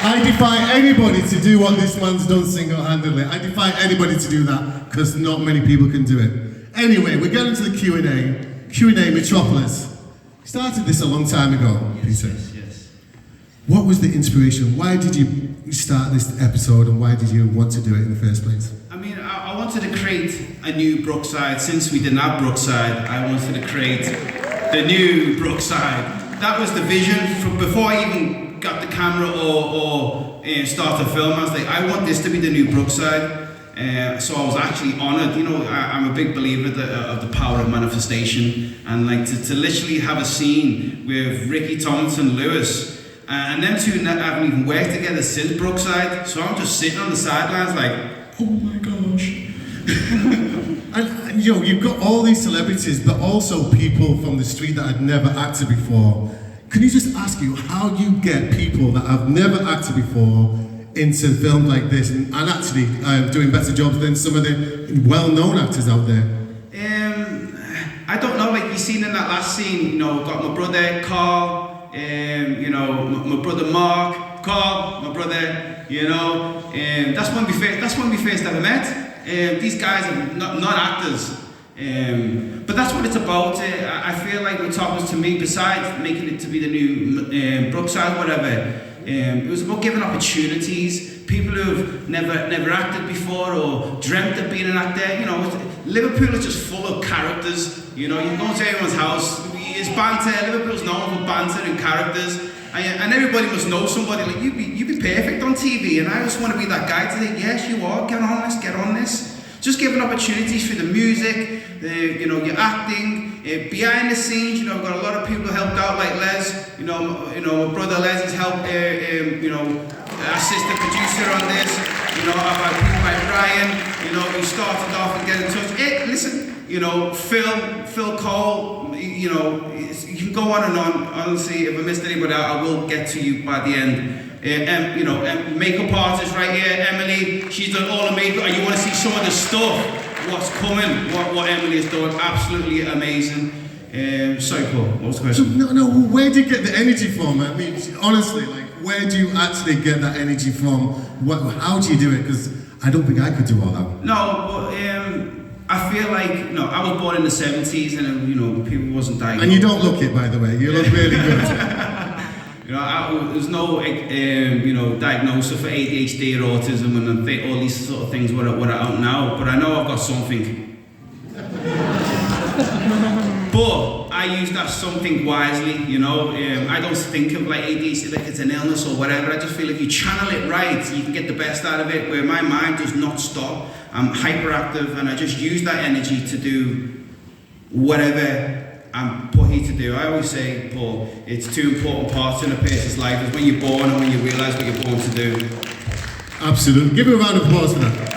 I defy anybody to do what this man's done single-handedly. I defy anybody to do that, because not many people can do it. Anyway, we're getting to the Q&A. Q&A Metropolis. You started this a long time ago, Peter. Yes. What was the inspiration? Why did you start this episode, and why did you want to do it in the first place? I mean, I wanted to create a new Brookside. Since we didn't have Brookside, I wanted to create the new Brookside. That was the vision from before I even got the camera or started film. I was like, I want this to be the new Brookside. So I was actually honoured. You know, I'm a big believer of the power of manifestation, and like to literally have a scene with Ricky Tomlinson Lewis, and them two haven't even worked together since Brookside. So I'm just sitting on the sidelines like, oh my gosh. And you know, you've got all these celebrities, but also people from the street that had never acted before. Can you just ask you how you get people that have never acted before into films like this, and actually doing better jobs than some of the well-known actors out there? I don't know, like you seen in that last scene, you know, got my brother Carl, you know, my brother Mark, Carl, my brother, you know, that's when we first ever met. These guys are not actors. But that's what it's about. I feel like Mattopalis, to me, besides making it to be the new Brookside, whatever, it was about giving opportunities. People who've never acted before or dreamt of being an actor. You know, Liverpool is just full of characters. You know, you go to everyone's house, it's banter. Liverpool's known for banter and characters. And everybody must know somebody. Like, you'd be perfect on TV, and I just want to be that guy to think, yes, you are, get on this. Just giving opportunities for the music, you know, your acting, behind the scenes. You know, we've got a lot of people who helped out, like Les. You know, my brother Les has helped. You know, assistant producer on this. You know, I've had people like Brian. You know, who started off and get in touch. Listen, you know, Phil Cole. You know, you can go on and on. Honestly, if I missed anybody out, I will get to you by the end. You know, makeup artist right here, Emily. She's done all the makeup, and you want to see some of the stuff, what's coming, what Emily has done. Absolutely amazing. Sorry, Paul. What was the question? No. Where do you get the energy from? I mean, honestly, like, where do you actually get that energy from? How do you do it? Because I don't think I could do all that. No, but I feel like, no, I was born in the 70s, and you know, people wasn't diagnosed. And you don't look it, by the way. You look really good. You know, there's no, you know, diagnosis for ADHD or autism, and all these sort of things what are out now. But I know I've got something. But I use that something wisely. You know, I don't think of like ADHD like it's an illness or whatever. I just feel if you channel it right, you can get the best out of it. Where my mind does not stop. I'm hyperactive, and I just use that energy to do whatever I'm put here to do. I always say, Paul, it's two important parts in a person's life. It's when you're born and when you realise what you're born to do. Absolutely. Give me a round of applause for that.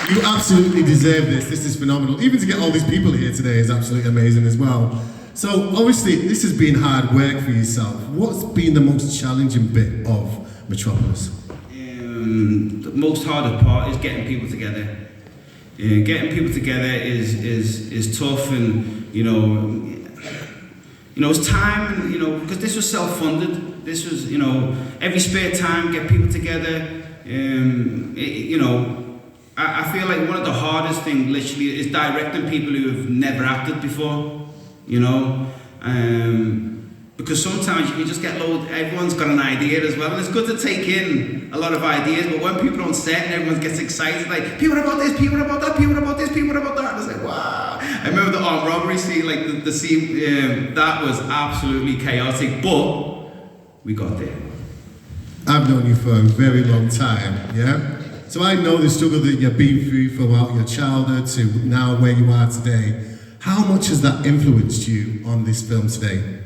You absolutely deserve this. This is phenomenal. Even to get all these people here today is absolutely amazing as well. So obviously, this has been hard work for yourself. What's been the most challenging bit of Metropolis? The most hardest part is getting people together. Getting people together is tough, and you know it's time, and you know, because this was self-funded. This was, you know, every spare time get people together. You know, I feel like one of the hardest things literally is directing people who have never acted before. You know, because sometimes you can just get everyone's got an idea as well, and it's good to take in a lot of ideas, but when people are on set and everyone gets excited, like, people about this, people about that, people about this, people about that, and it's like, wow. I remember the armed robbery scene, like the scene, that was absolutely chaotic, but we got there. I've known you for a very long time, yeah? So I know the struggle that you've been through from your childhood to now where you are today. How much has that influenced you on this film today?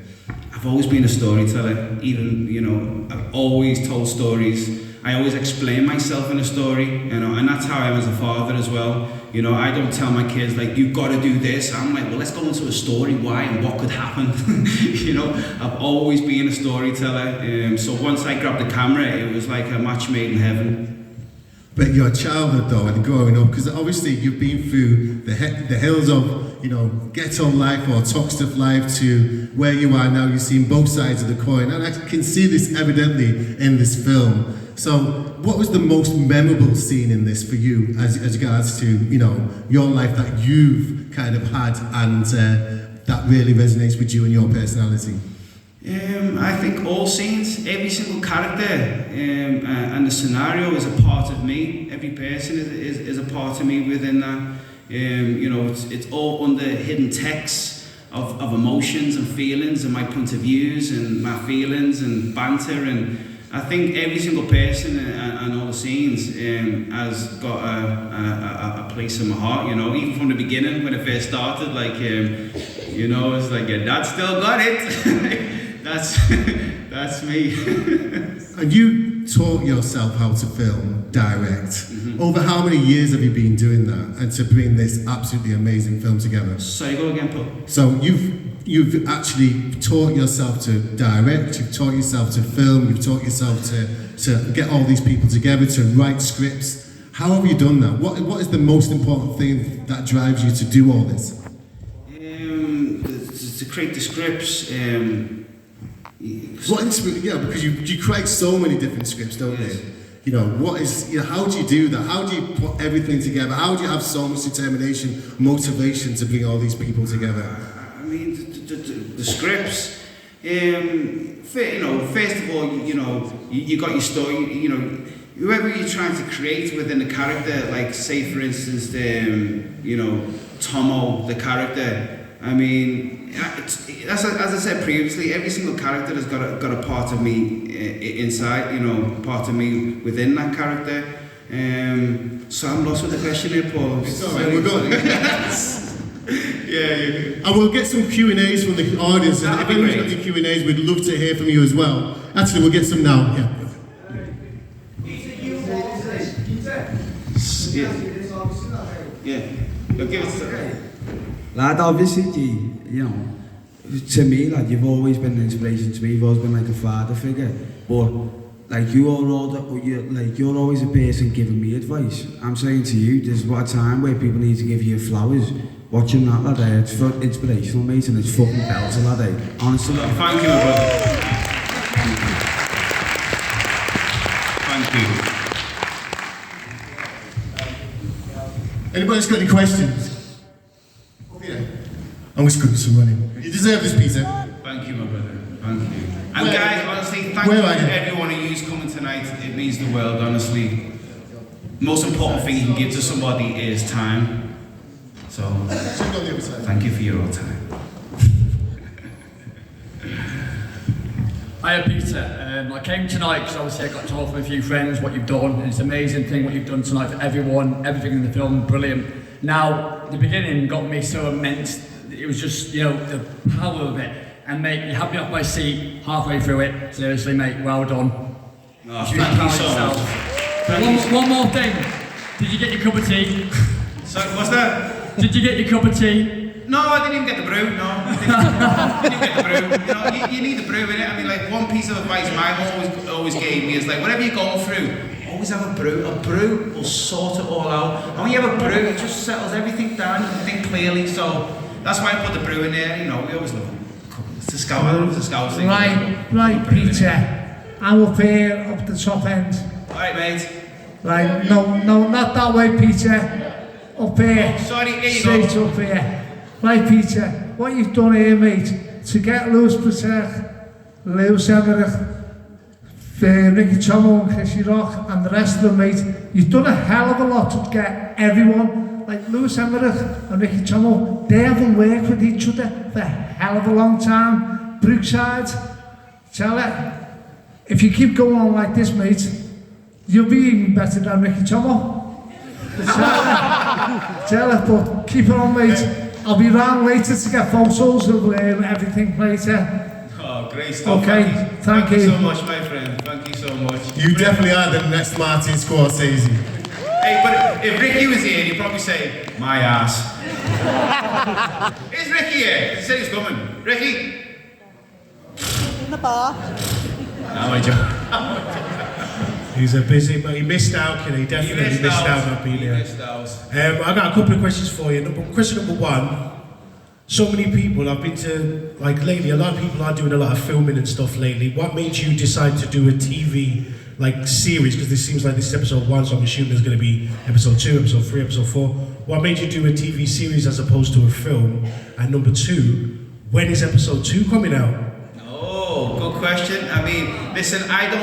I've always been a storyteller. Even, you know, I've always told stories. I always explain myself in a story, you know, and that's how I am as a father as well. You know, I don't tell my kids, like, you've got to do this. I'm like, well, let's go into a story, why and what could happen. You know, I've always been a storyteller. So once I grabbed the camera, it was like a match made in heaven. But your childhood though, and growing up, because obviously you've been through the hills of, you know, ghetto life or talk stuff life to where you are now. You've seen both sides of the coin, and I can see this evidently in this film. So, what was the most memorable scene in this for you, as regards to, you know, your life that you've kind of had, and that really resonates with you and your personality? I think all scenes, every single character and the scenario is a part of me. Every person is a part of me within that. You know, it's all under hidden texts of emotions and feelings and my point of views and my feelings and banter, and I think every single person and all the scenes has got a place in my heart, you know, even from the beginning when it first started, like, you know, it's like, your dad still got it. That's me. And you taught yourself how to film, direct. Mm-hmm. Over how many years have you been doing that, and to bring this absolutely amazing film together? Sorry, go again, Paul. So you've actually taught yourself to direct, you've taught yourself to film, you've taught yourself to get all these people together, to write scripts. How have you done that? What is the most important thing that drives you to do all this? To create the scripts. Yeah, because you create so many different scripts, don't you? You know, how do you do that? How do you put everything together? How do you have so much determination, motivation to bring all these people together? I mean, the scripts, you know, first of all, you know, you got your story, you know, whoever you're trying to create within the character, like say for instance, you know, Tomo, the character, I mean, as I said previously, every single character has got a part of me inside, you know, part of me within that character. So I'm lost with the question here, Paul. It's alright, we're going. Yeah. And we'll get some Q&As from the audience, and if anyone's got any Q&As, we'd love to hear from you as well. Actually, we'll get some now. Yeah. Give it to Lad, obviously, you know, to me, like, you've always been an inspiration to me. You've always been like a father figure. But, like, you're always a person giving me advice. I'm saying to you, there's a time where people need to give you flowers. Watching that, lad, it's inspirational, mate, and it's fucking belter, lad, honestly. Thank you, my brother. Thank you. Anybody's got any questions? And we're screwing some running. You deserve this, Peter. Thank you, my brother. Thank you. And guys, honestly, thank you to everyone who's coming tonight. It means the world, honestly. The most important thing you can give to somebody is time. So, thank you for your time. Hiya Peter, I came tonight because obviously I got to talk with a few friends what you've done, and it's an amazing thing what you've done tonight for everyone, everything in the film, brilliant. Now, the beginning got me so immense, it was just, you know, the power of it, and mate, you had me off my seat halfway through it, seriously mate, well done. Oh, thank you so much. One more thing, did you get your cup of tea? Sorry, what's that? Did you get your cup of tea? No, I didn't even get the brew, no. I didn't get the brew. You know, you need the brew in it. I mean, like, one piece of advice my mum always gave me is like, whatever you're going through, always have a brew. A brew will sort it all out. And when you have a brew, it just settles everything down, you can think clearly. So that's why I put the brew in there. You know, we always love it. It's a scout thing. Right, Peter. I'm up here, up the top end. Alright, mate. Right, no, not that way, Peter. Up here. Sorry, here you straight go. Up here. Right, Peter, what you've done here, mate, to get Lewis Patek, Lewis Emmerich, Ricky Tomo and Chrissy Rock and the rest of them, mate, you've done a hell of a lot to get everyone, like Lewis Emmerich and Ricky Tomo, they haven't worked with each other for a hell of a long time. Brookside, tell it, if you keep going on like this, mate, you'll be even better than Ricky Tomo. Tell it, but keep it on, mate. I'll be round later to get photos of everything later. Oh, great stuff. Okay, thank you. Thank you so much, my friend. Thank you so much. You definitely are the next Martin Scorsese. Hey, but if Ricky was here, he'd probably say, my ass. Is Ricky here? He said he's coming. Ricky? In the bar. No, I joke. He's a busy man. He missed out, kid. He definitely missed out on being here. I got a couple of questions for you. Question number one. So many people, I've been to, like lately, a lot of people are doing a lot of filming and stuff lately. What made you decide to do a TV series? Because this seems like this is episode 1, so I'm assuming there's going to be episode 2, episode 3, episode 4. What made you do a TV series as opposed to a film? And number 2, when is episode 2 coming out? Oh, good question. I mean, listen, I don't